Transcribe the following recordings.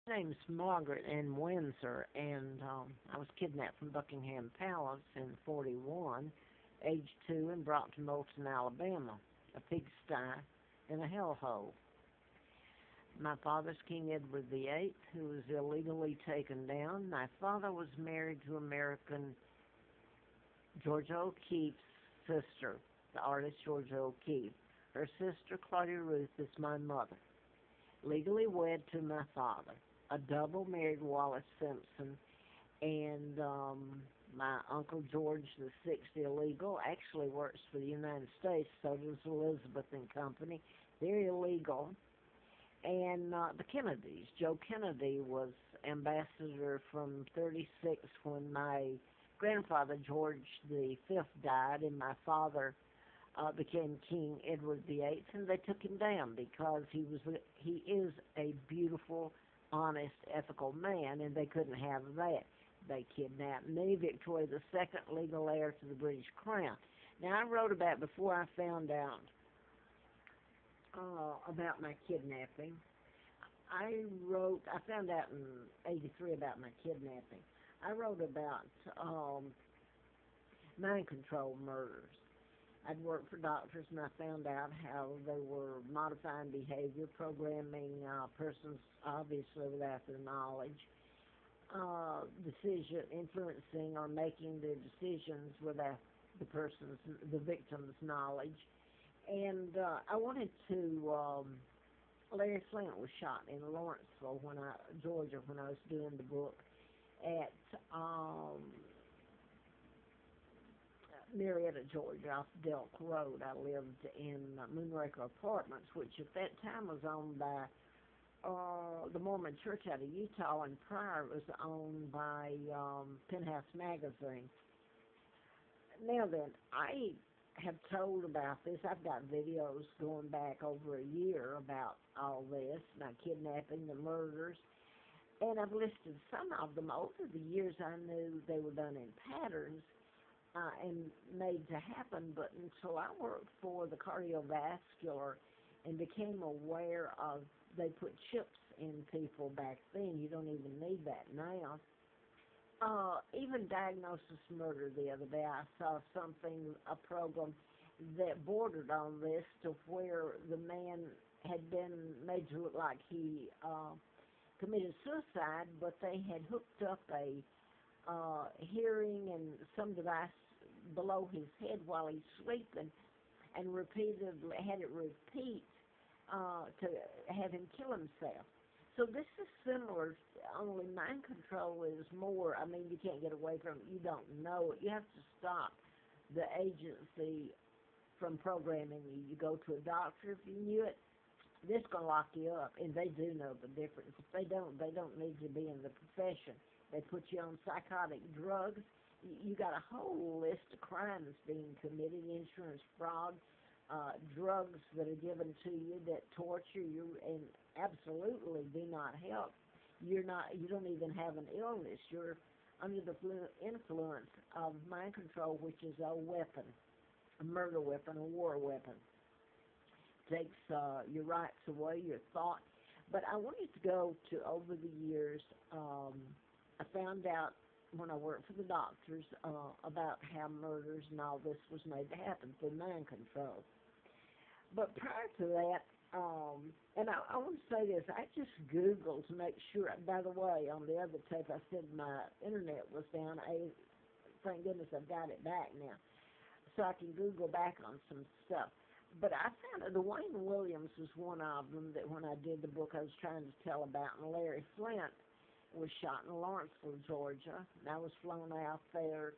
My name's Margaret Ann Windsor, and I was kidnapped from Buckingham Palace in '41, age 2, and brought to Moulton, Alabama, a pigsty and a hellhole. My father's King Edward VIII, who was illegally taken down. My father was married to American Georgia O'Keeffe's sister, the artist Georgia O'Keeffe. Her sister, Claudia Ruth, is my mother. Legally wed to my father, a double married Wallace Simpson, and my Uncle George the Sixth illegal, actually works for the United States, so does Elizabeth and Company. They're illegal. And the Kennedys. Joe Kennedy was ambassador from '36 when my grandfather, George the Fifth, died, and my father became King Edward VIII, and they took him down because he is a beautiful, honest, ethical man, and they couldn't have that. They kidnapped me, Victoria the Second, legal heir to the British Crown. Now, I wrote about, before I found out about my kidnapping, I found out in '83 about my kidnapping. I wrote about mind control murders. I'd worked for doctors, and I found out how they were modifying behavior, programming persons, obviously without their knowledge, influencing or making their decisions without the victim's knowledge. And I wanted to, Larry Flint was shot in Lawrenceville, Georgia, when I was doing the book at Marietta, Georgia, off Delk Road. I lived in Moonraker Apartments, which at that time was owned by the Mormon Church out of Utah, and prior it was owned by Penthouse Magazine. Now then, I have told about this. I've got videos going back over a year about all this, my kidnapping, the murders, and I've listed some of them. Over the years, I knew they were done in patterns and made to happen, but until I worked for the cardiovascular and became aware of, they put chips in people back then. You don't even need that now. Even Diagnosis Murder the other day, I saw a program that bordered on this, to where the man had been made to look like he committed suicide, but they had hooked up a hearing and some device below his head while he's sleeping, and repeatedly had it repeat to have him kill himself. So this is similar, only mind control is more, I mean, you can't get away from it, you don't know it. You have to stop the agency from programming you. You go to a doctor, if you knew it, this is going to lock you up, and they do know the difference. If they don't need to be in the profession. They put you on psychotic drugs. You got a whole list of crimes being committed, insurance fraud, drugs that are given to you that torture you and absolutely do not help. You don't even have an illness. You're under the influence of mind control, which is a weapon, a murder weapon, a war weapon. Takes your rights away, your thought. But I wanted to go to, over the years, I found out when I worked for the doctors about how murders and all this was made to happen through mind control. But prior to that, and I want to say this, I just Googled to make sure. By the way, on the other tape, I said my internet was down. Thank goodness I've got it back now, so I can Google back on some stuff. But I found that Dwayne Williams was one of them that when I did the book I was trying to tell about, and Larry Flint was shot in Lawrenceville, Georgia, and I was flown out there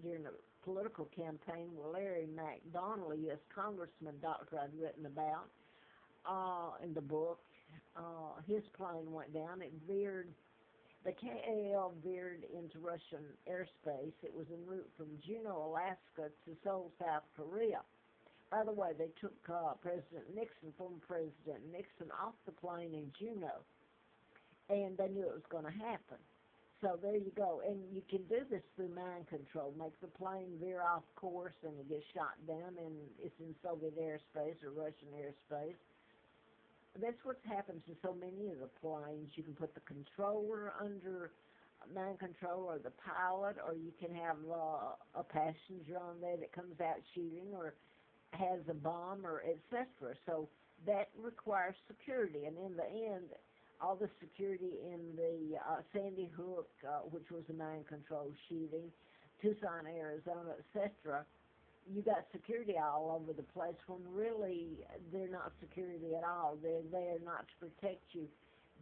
during a political campaign with Larry McDonald, a U.S. congressman, doctor I'd written about in the book. His plane went down. It veered, the KAL veered into Russian airspace. It was en route from Juneau, Alaska to Seoul, South Korea. By the way, they took President Nixon, former President Nixon, off the plane in Juneau, and they knew it was going to happen. So there you go. And you can do this through mind control. Make the plane veer off course and it gets shot down, and it's in Soviet airspace or Russian airspace. That's what's happened to so many of the planes. You can put the controller under mind control, or the pilot, or you can have a passenger on there that comes out shooting, or has a bomb, or etc. So that requires security, and in the end, all the security in the Sandy Hook, which was a mind control shooting, Tucson, Arizona, etc. You got security all over the place when really they're not security at all. They're there not to protect you,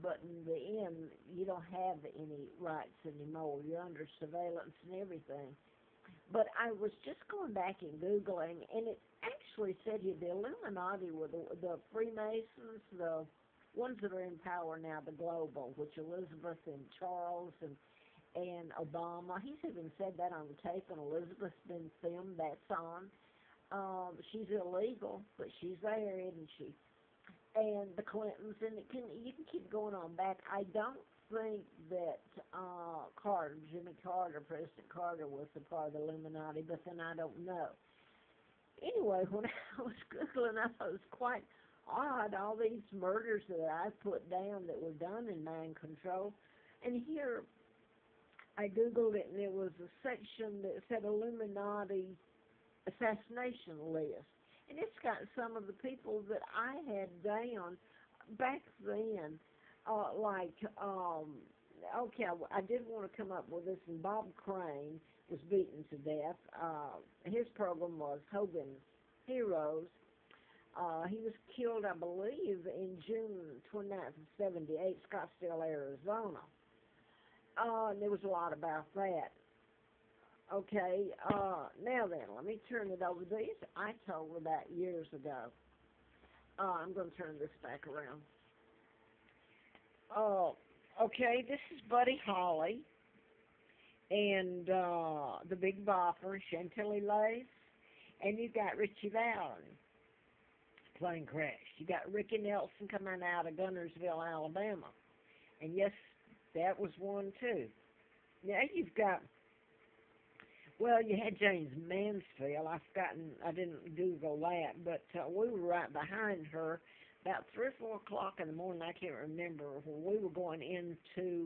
but in the end, you don't have any rights anymore. You're under surveillance and everything. But I was just going back and Googling, and it actually said here the Illuminati were the Freemasons, the ones that are in power now, the global, which Elizabeth and Charles and Obama. He's even said that on the tape, and Elizabeth's been filmed. That's on. She's illegal, but she's there, isn't she? And the Clintons, and you can keep going on back. I don't think that Jimmy Carter, President Carter, was a part of the Illuminati, but then I don't know. Anyway, when I was Googling, I thought it was quite odd, all these murders that I put down that were done in mind control. And here, I Googled it, and there was a section that said Illuminati assassination list. And it's got some of the people that I had down back then, okay, I did want to come up with this, and Bob Crane was beaten to death. His program was Hogan's Heroes. He was killed, I believe, in June 29th of 78, Scottsdale, Arizona. And there was a lot about that. Okay, now then, let me turn it over. These I told about years ago. I'm going to turn this back around. Okay, this is Buddy Holly and the Big Bopper, Chantilly Lace, and you got Richie Valens, plane crash. You got Ricky Nelson coming out of Gunnersville, Alabama, and yes, that was one too. Now you've got, well, you had James Mansfield. I didn't Google that, but we were right behind her. About 3 or 4 o'clock in the morning, I can't remember, when we were going into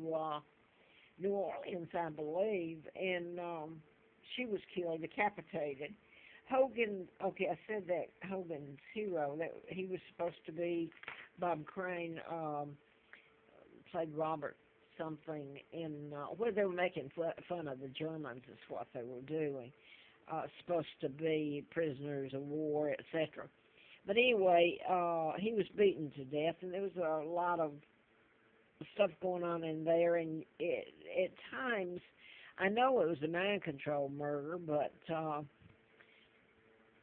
New Orleans, I believe, and she was killed, decapitated. Hogan, okay, I said that Hogan's hero, that he was supposed to be Bob Crane, played Robert something in, where they were making fun of the Germans is what they were doing. Supposed to be prisoners of war, etc. But anyway, he was beaten to death, and there was a lot of stuff going on in there, and at times, I know it was a mind control murder, but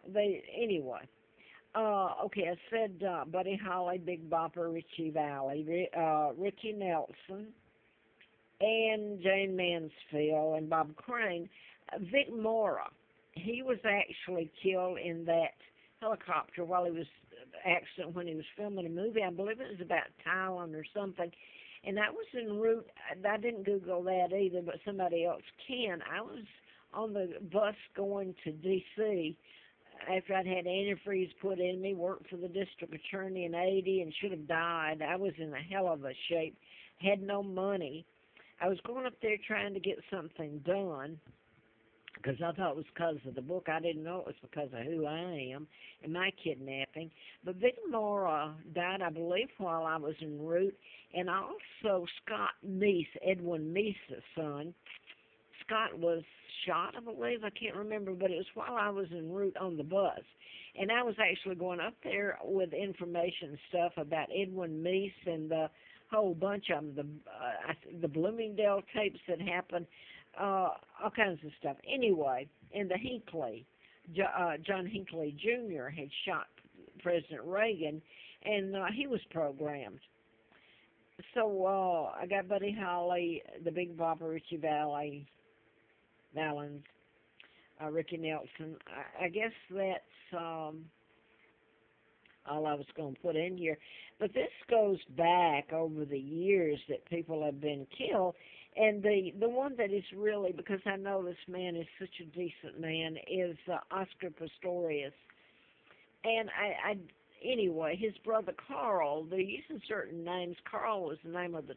anyway. Okay, I said Buddy Holly, Big Bopper, Richie Valens, Ricky Nelson, and Jane Mansfield, and Bob Crane. Vic Morrow, he was actually killed in that helicopter while he was accident when he was filming a movie. I believe it was about Thailand or something. And I was en route. I didn't Google that either, but somebody else can. I was on the bus going to D.C. after I'd had antifreeze put in me, worked for the district attorney in 80 and should have died. I was in a hell of a shape, had no money. I was going up there trying to get something done, because I thought it was because of the book. I didn't know it was because of who I am and my kidnapping. But Vic Morrow died, I believe, while I was en route, and also Scott Meese, Edwin Meese's son. Scott was shot, I believe. I can't remember, but it was while I was en route on the bus. And I was actually going up there with information stuff about Edwin Meese and the whole bunch of them, the Bloomingdale tapes that happened, all kinds of stuff. Anyway, in the Hinckley, John Hinckley Jr. had shot President Reagan, and he was programmed. So I got Buddy Holly, the Big Bopper, Richie Valens, Ricky Nelson. I guess that's all I was going to put in here. But this goes back over the years that people have been killed. And the one that is really, because I know this man is such a decent man, is Oscar Pistorius. And Anyway, his brother Carl, they're using certain names. Carl was the name of the